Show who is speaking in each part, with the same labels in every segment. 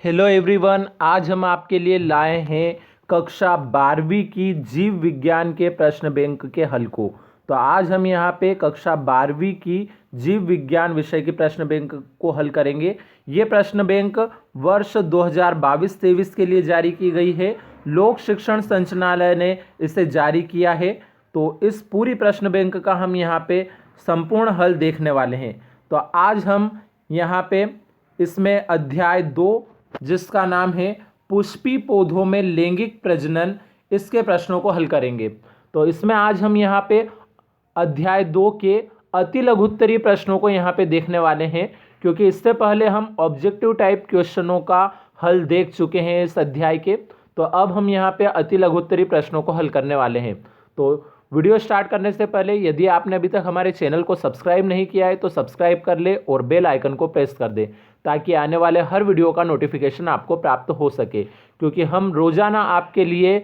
Speaker 1: Hello everyone, आज हम आपके लिए लाए हैं कक्षा 12वीं की जीव विज्ञान के प्रश्न बैंक के हल को। तो आज हम यहाँ पे कक्षा 12वीं की जीव विज्ञान विषय के प्रश्न बैंक को हल करेंगे। ये प्रश्न बैंक वर्ष 2022-23 के लिए जारी की गई है। लोक शिक्षण संचालनालय ने इसे जारी किया है। तो इस पूरी प्रश्न बैंक का हम यहाँ पे संपूर्ण हल देखने वाले हैं। तो आज हम यहाँ पे इसमें अध्याय 2 जिसका नाम है पुष्पी पौधों में लैंगिक प्रजनन, इसके प्रश्नों को हल करेंगे। तो इसमें आज हम यहाँ पे अध्याय 2 के अति लघुत्तरीय प्रश्नों को यहाँ पे देखने वाले हैं, क्योंकि इससे पहले हम ऑब्जेक्टिव टाइप क्वेश्चनों का हल देख चुके हैं इस अध्याय के। तो अब हम यहाँ पे अति लघुत्तरीय प्रश्नों को हल करने वाले हैं। तो वीडियो स्टार्ट करने से पहले यदि आपने अभी तक हमारे चैनल को सब्सक्राइब नहीं किया है तो सब्सक्राइब कर ले और बेल आइकन को प्रेस कर दे, ताकि आने वाले हर वीडियो का नोटिफिकेशन आपको प्राप्त हो सके। क्योंकि हम रोजाना आपके लिए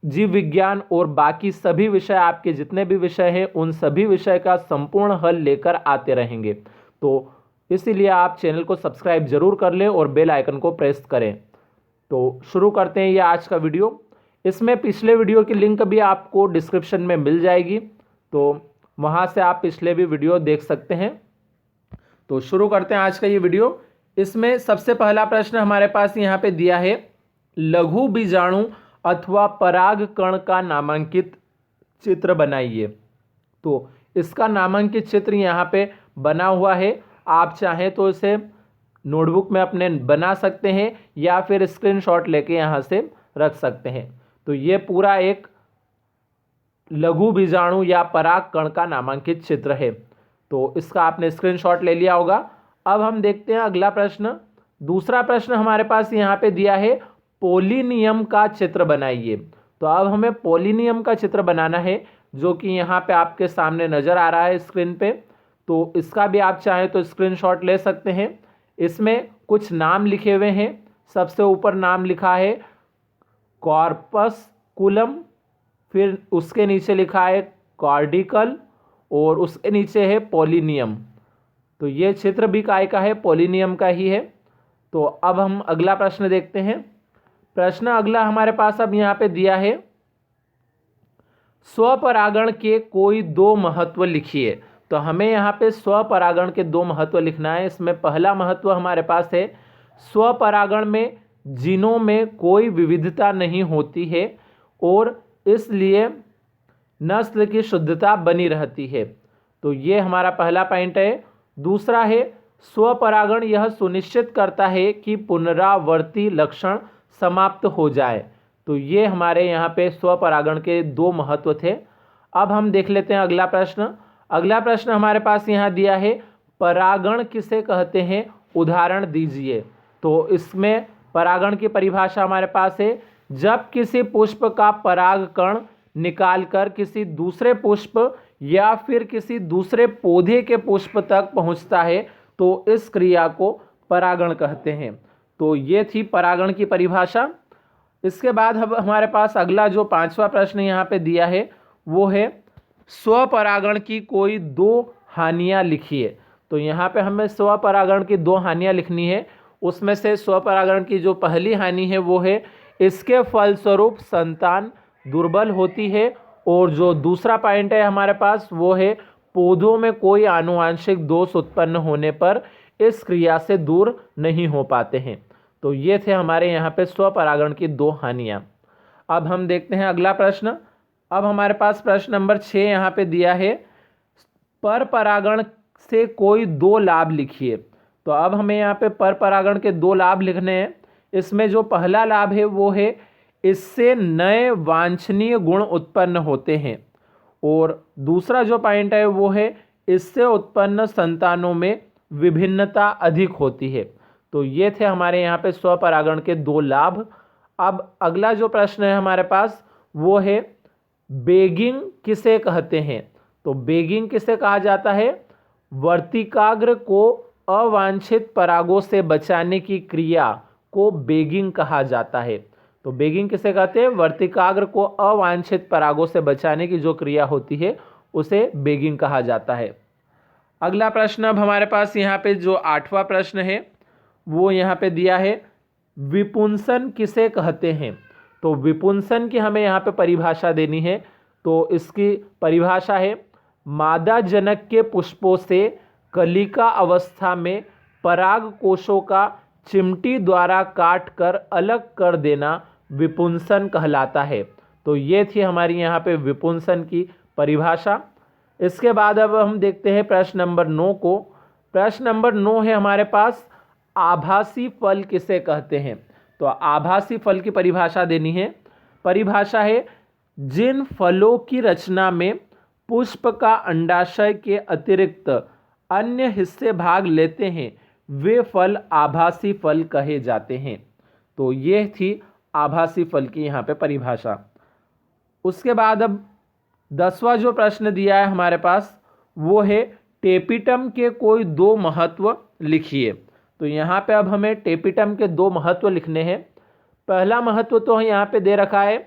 Speaker 1: जीव विज्ञान और बाकी सभी विषय, आपके जितने भी विषय हैं उन सभी विषय का संपूर्ण हल लेकर आते रहेंगे। तो इसीलिए आप चैनल को सब्सक्राइब जरूर कर लें और बेल आइकन को प्रेस करें। तो शुरू करते हैं ये आज का वीडियो। इसमें पिछले वीडियो की लिंक भी आपको डिस्क्रिप्शन में मिल जाएगी, तो वहाँ से आप पिछले भी वीडियो देख सकते हैं। तो शुरू करते हैं आज का ये वीडियो। इसमें सबसे पहला प्रश्न हमारे पास यहाँ पे दिया है, लघु बीजाणु अथवा परागकण का नामांकित चित्र बनाइए। तो इसका नामांकित चित्र यहाँ पे बना हुआ है। आप चाहें तो इसे नोटबुक में अपने बना सकते हैं या फिर स्क्रीनशॉट लेके यहाँ से रख सकते हैं। तो ये पूरा एक लघु बीजाणु या परागकण का नामांकित चित्र है। तो इसका आपने स्क्रीनशॉट ले लिया होगा। अब हम देखते हैं अगला प्रश्न। दूसरा प्रश्न हमारे पास यहाँ पे दिया है, पोलिनियम का चित्र बनाइए। तो अब हमें पोलिनियम का चित्र बनाना है, जो कि यहाँ पे आपके सामने नजर आ रहा है स्क्रीन पे। तो इसका भी आप चाहें तो स्क्रीनशॉट ले सकते हैं। इसमें कुछ नाम लिखे हुए हैं। सबसे ऊपर नाम लिखा है कॉर्पस्कुलम, फिर उसके नीचे लिखा है कॉर्डिकल और उसके नीचे है पोलिनियम। तो ये चित्र भी काय का है, पोलिनियम का ही है। तो अब हम अगला प्रश्न देखते हैं। प्रश्न अगला हमारे पास अब यहाँ पे दिया है, स्वपरागण के कोई दो महत्व लिखिए। तो हमें यहाँ पे स्वपरागण के दो महत्व लिखना है। इसमें पहला महत्व हमारे पास है, स्वपरागण में जीनों में कोई विविधता नहीं होती है और इसलिए नस्ल की शुद्धता बनी रहती है। तो ये हमारा पहला पॉइंट है। दूसरा है, स्वपरागण यह सुनिश्चित करता है कि पुनरावर्ती लक्षण समाप्त हो जाए। तो ये हमारे यहाँ पे स्वपरागण के दो महत्व थे। अब हम देख लेते हैं अगला प्रश्न। अगला प्रश्न हमारे पास यहाँ दिया है, परागण किसे कहते हैं, उदाहरण दीजिए। तो इसमें परागण की परिभाषा हमारे पास है, जब किसी पुष्प का परागकण निकालकर किसी दूसरे पुष्प या फिर किसी दूसरे पौधे के पुष्प तक पहुंचता है तो इस क्रिया को परागण कहते हैं। तो ये थी परागण की परिभाषा। इसके बाद अब हमारे पास अगला जो पांचवा प्रश्न यहाँ पे दिया है वो है, स्वपरागण की कोई दो हानियाँ लिखिए। तो यहाँ पे हमें स्वपरागण की दो हानियाँ लिखनी है। उसमें से स्वपरागण की जो पहली हानि है वो है, इसके फलस्वरूप संतान दुर्बल होती है। और जो दूसरा पॉइंट है हमारे पास वो है, पौधों में कोई आनुवंशिक दोष उत्पन्न होने पर इस क्रिया से दूर नहीं हो पाते हैं। तो ये थे हमारे यहाँ पे स्वपरागण की दो हानियाँ। अब हम देखते हैं अगला प्रश्न। अब हमारे पास प्रश्न नंबर 6 यहाँ पे दिया है, पर परागण से कोई दो लाभ लिखिए। तो अब हमें यहाँ पे पर परागण के दो लाभ लिखने हैं। इसमें जो पहला लाभ है वो है, इससे नए वांछनीय गुण उत्पन्न होते हैं। और दूसरा जो पॉइंट है वो है, इससे उत्पन्न संतानों में विभिन्नता अधिक होती है। तो ये थे हमारे यहाँ पे स्वपरागण के दो लाभ। अब अगला जो प्रश्न है हमारे पास वो है, बेगिंग किसे कहते हैं। तो बेगिंग किसे कहा जाता है, वर्तिकाग्र को अवांछित परागों से बचाने की क्रिया को बेगिंग कहा जाता है। तो बेगिंग किसे कहते हैं, वर्तिकाग्र को अवांछित परागों से बचाने की जो क्रिया होती है उसे बेगिंग कहा जाता है। अगला प्रश्न अब हमारे पास यहाँ पे जो 8वां प्रश्न है वो यहाँ पे दिया है, विपुंसन किसे कहते हैं? तो विपुंसन की हमें यहाँ पे परिभाषा देनी है। तो इसकी परिभाषा है, मादा जनक के पुष्पों से कलिका अवस्था में पराग कोशों का चिमटी द्वारा काट कर अलग कर देना विपुंसन कहलाता है। तो ये थी हमारी यहाँ पे विपुंसन की परिभाषा। इसके बाद अब हम देखते हैं प्रश्न नंबर 9 को। प्रश्न नंबर 9 है हमारे पास, आभासी फल किसे कहते हैं? तो आभासी फल की परिभाषा देनी है। परिभाषा है, जिन फलों की रचना में पुष्प का अंडाशय के अतिरिक्त अन्य हिस्से भाग लेते हैं वे फल आभासी फल कहे जाते हैं। तो ये थी आभासी फल की यहाँ पे परिभाषा। उसके बाद अब 10वां जो प्रश्न दिया है हमारे पास वो है, टेपिटम के कोई 2 महत्व लिखिए। तो यहाँ पे अब हमें टेपिटम के 2 महत्व लिखने हैं। पहला महत्व तो यहाँ पे दे रखा है,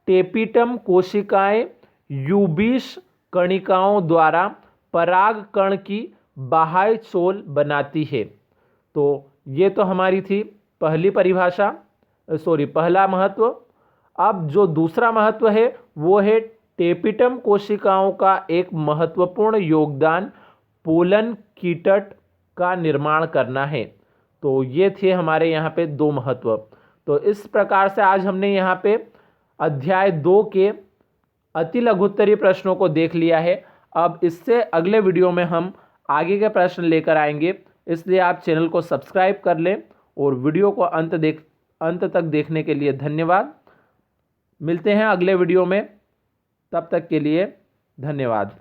Speaker 1: टेपिटम कोशिकाएं यूबीश कणिकाओं द्वारा पराग कण की बाह्य चोल बनाती है। तो ये तो हमारी थी पहली परिभाषा, पहला महत्व। अब जो दूसरा महत्व है वो है, टेपिटम कोशिकाओं का एक महत्वपूर्ण योगदान पोलन कीटक का निर्माण करना है। तो ये थे हमारे यहाँ पे 2 महत्व। तो इस प्रकार से आज हमने यहाँ पे अध्याय 2 के अति लघुत्तरीय प्रश्नों को देख लिया है। अब इससे अगले वीडियो में हम आगे के प्रश्न लेकर आएंगे, इसलिए आप चैनल को सब्सक्राइब कर लें और वीडियो को अंत तक देखने के लिए धन्यवाद। मिलते हैं अगले वीडियो में, तब तक के लिए धन्यवाद।